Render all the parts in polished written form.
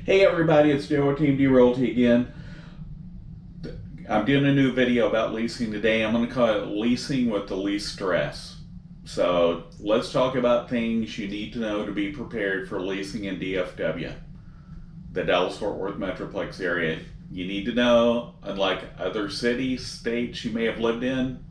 Hey everybody, it's Joe with Team D Realty again. I'm doing a new video about leasing today. I'm going to call it Leasing with the Least Stress. So let's talk about things you need to know to be prepared for leasing in DFW, the Dallas-Fort Worth Metroplex area. You need to know, unlike other cities, states you may have lived in,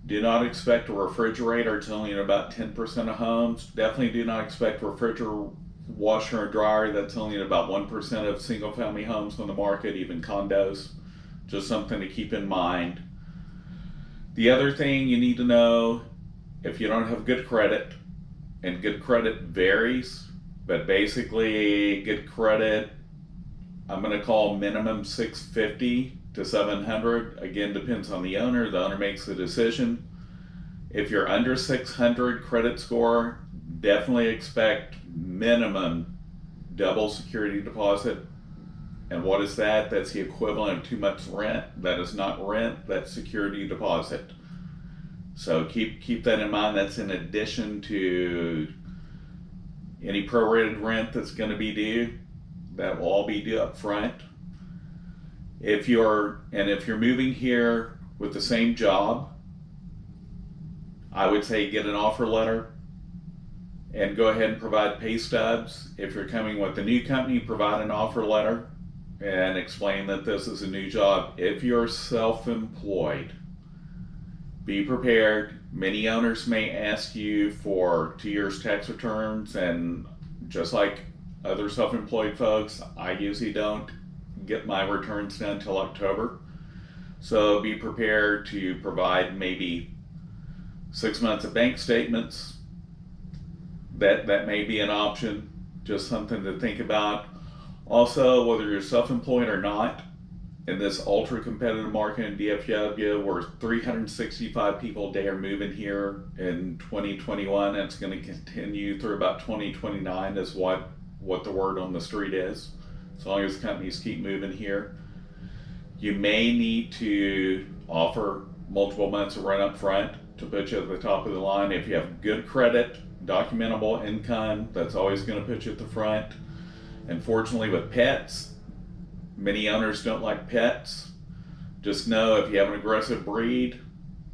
do not expect a refrigerator. It's only in about 10% of homes. Definitely do not expect a refrigerator, washer, and dryer. That's only in about 1% of single family homes on the market, even condos. Just something to keep in mind. The other thing you need to know, if you don't have good credit, and good credit varies, but basically good credit, I'm going to call minimum 650 to 700. Again, depends on the owner. The owner makes the decision. If you're under 600 credit score, definitely expect minimum double security deposit. And what is that? That's the equivalent of 2 months rent. That is not rent, that's security deposit. So keep that in mind. That's in addition to any prorated rent that's going to be due. That will all be due up front. If you're moving here with the same job, I would say get an offer letter and go ahead and provide pay stubs. If you're coming with a new company, provide an offer letter and explain that this is a new job. If you're self-employed, be prepared. Many owners may ask you for 2 years tax returns, and just like other self-employed folks, I usually don't get my returns done until October. So be prepared to provide maybe 6 months of bank statements. That may be an option, just something to think about. Also, whether you're self-employed or not, in this ultra competitive market in DFW, where 365 people a day are moving here in 2021, that's going to continue through about 2029 is what the word on the street is. As long as companies keep moving here, you may need to offer multiple months of rent up front to put you at the top of the line. If you have good credit, documentable income, that's always going to put you at the front. Unfortunately, with pets, many owners don't like pets. Just know if you have an aggressive breed,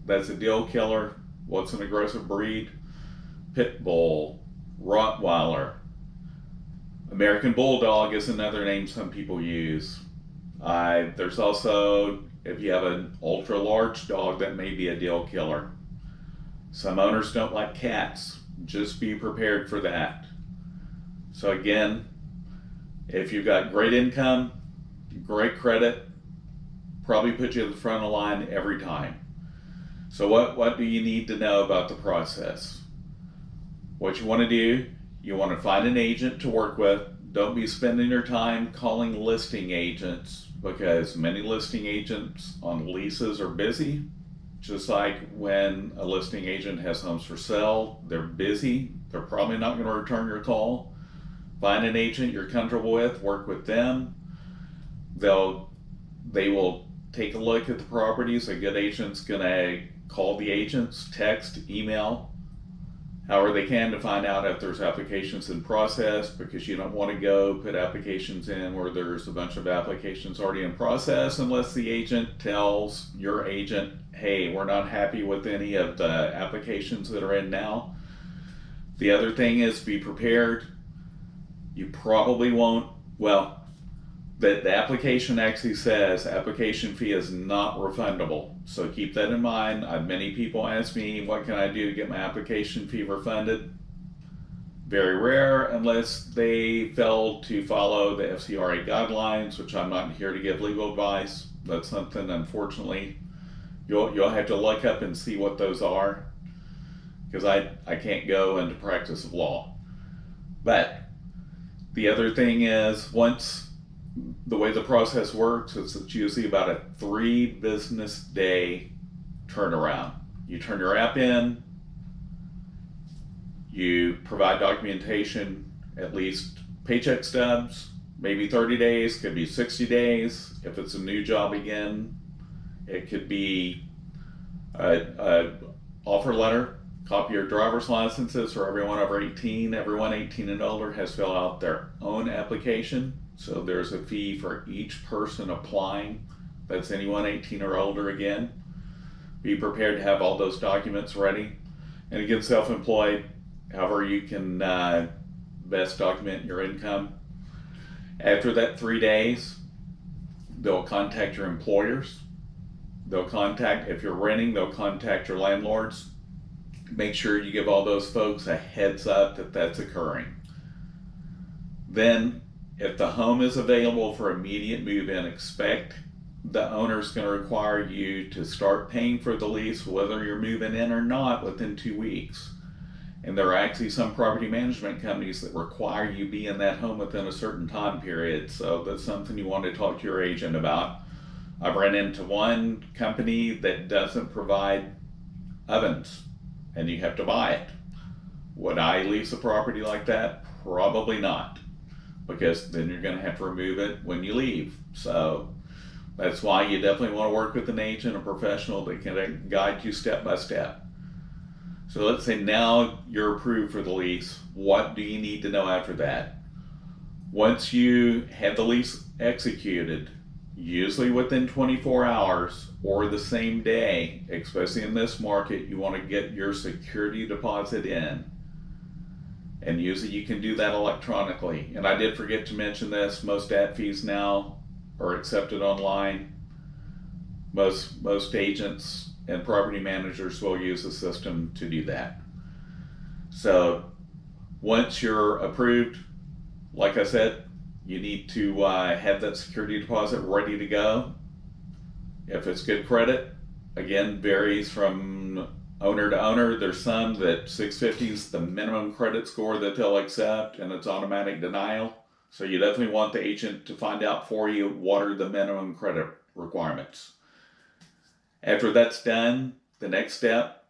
that's a deal killer. What's an aggressive breed? Pit Bull, Rottweiler. American Bulldog is another name some people use. There's also, if you have an ultra large dog, that may be a deal killer. Some owners don't like cats. Just be prepared for that. So again, if you've got great income, great credit, probably put you at the front of the line every time. So what do you need to know about the process? What you want to do, you want to find an agent to work with. Don't be spending your time calling listing agents, because many listing agents on leases are busy. Just like when a listing agent has homes for sale, they're busy. They're probably not going to return your call. Find an agent you're comfortable with, work with them. They will take a look at the properties. A good agent's going to call the agents, text, email, however they can, to find out if there's applications in process, because you don't want to go put applications in where there's a bunch of applications already in process, unless the agent tells your agent, hey, we're not happy with any of the applications that are in now. The other thing is, be prepared. You probably won't, well, the application actually says application fee is not refundable. So keep that in mind. Many people ask me, what can I do to get my application fee refunded? Very rare, unless they fail to follow the FCRA guidelines, which I'm not here to give legal advice. That's something, unfortunately, you'll have to look up and see what those are, because I can't go into practice of law. But the other thing is, the way the process works is it's usually about a 3 business day turnaround. You turn your app in, you provide documentation, at least paycheck stubs, maybe 30 days, could be 60 days. If it's a new job again, it could be a offer letter, copy your driver's licenses for everyone over 18. Everyone 18 and older has to fill out their own application. So there's a fee for each person applying. That's anyone 18 or older again. Be prepared to have all those documents ready. And again, self-employed, however you can best document your income. After that 3 days, they'll contact your employers. They'll contact, if you're renting, they'll contact your landlords. Make sure you give all those folks a heads up that that's occurring. Then, if the home is available for immediate move-in, expect the owner's going to require you to start paying for the lease, whether you're moving in or not, within 2 weeks. And there are actually some property management companies that require you be in that home within a certain time period. So that's something you want to talk to your agent about. I've run into one company that doesn't provide ovens, and you have to buy it. Would I lease a property like that? Probably not, because then you're going to have to remove it when you leave. So that's why you definitely want to work with an agent, a professional that can guide you step by step. So let's say now you're approved for the lease. What do you need to know after that? Once you have the lease executed, usually within 24 hours or the same day, especially in this market, you want to get your security deposit in. And usually you can do that electronically. And I did forget to mention this, most app fees now are accepted online. Most agents and property managers will use the system to do that. So once you're approved, like I said, you need to have that security deposit ready to go. If it's good credit, again, varies from owner to owner. There's some that 650 is the minimum credit score that they'll accept, and it's automatic denial. So you definitely want the agent to find out for you what are the minimum credit requirements. After that's done, the next step,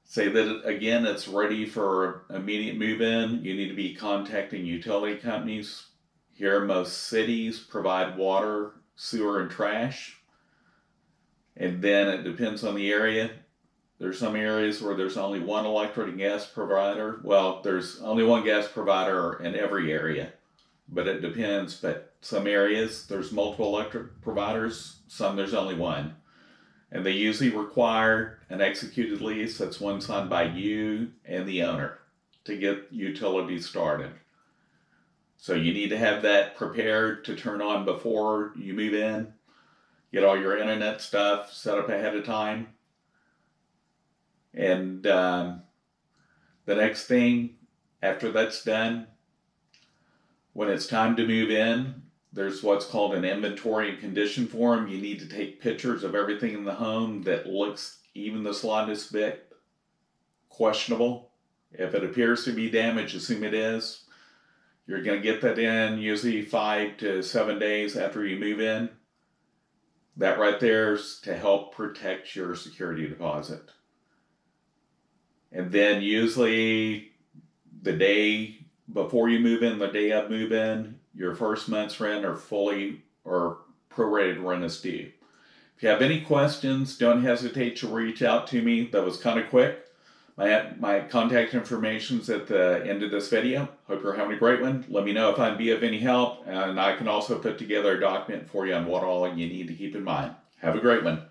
say that again it's ready for immediate move-in. You need to be contacting utility companies. Here, most cities provide water, sewer, and trash. And then it depends on the area. There's some areas where there's only one electric and gas provider. Well, there's only one gas provider in every area, but it depends. But some areas, there's multiple electric providers. Some, there's only one. And they usually require an executed lease. That's one signed by you and the owner to get utilities started. So you need to have that prepared to turn on before you move in. Get all your internet stuff set up ahead of time. And the next thing, after that's done, when it's time to move in, there's what's called an inventory and condition form. You need to take pictures of everything in the home that looks even the slightest bit questionable. If it appears to be damaged, assume it is. You're going to get that in usually 5 to 7 days after you move in. That right there is to help protect your security deposit. And then usually the day before you move in, the day of move in, your first month's rent are fully or prorated rent is due. If you have any questions, don't hesitate to reach out to me. That was kind of quick. My contact information is at the end of this video. Hope you're having a great one. Let me know if I can be of any help, and I can also put together a document for you on what all you need to keep in mind. Have a great one.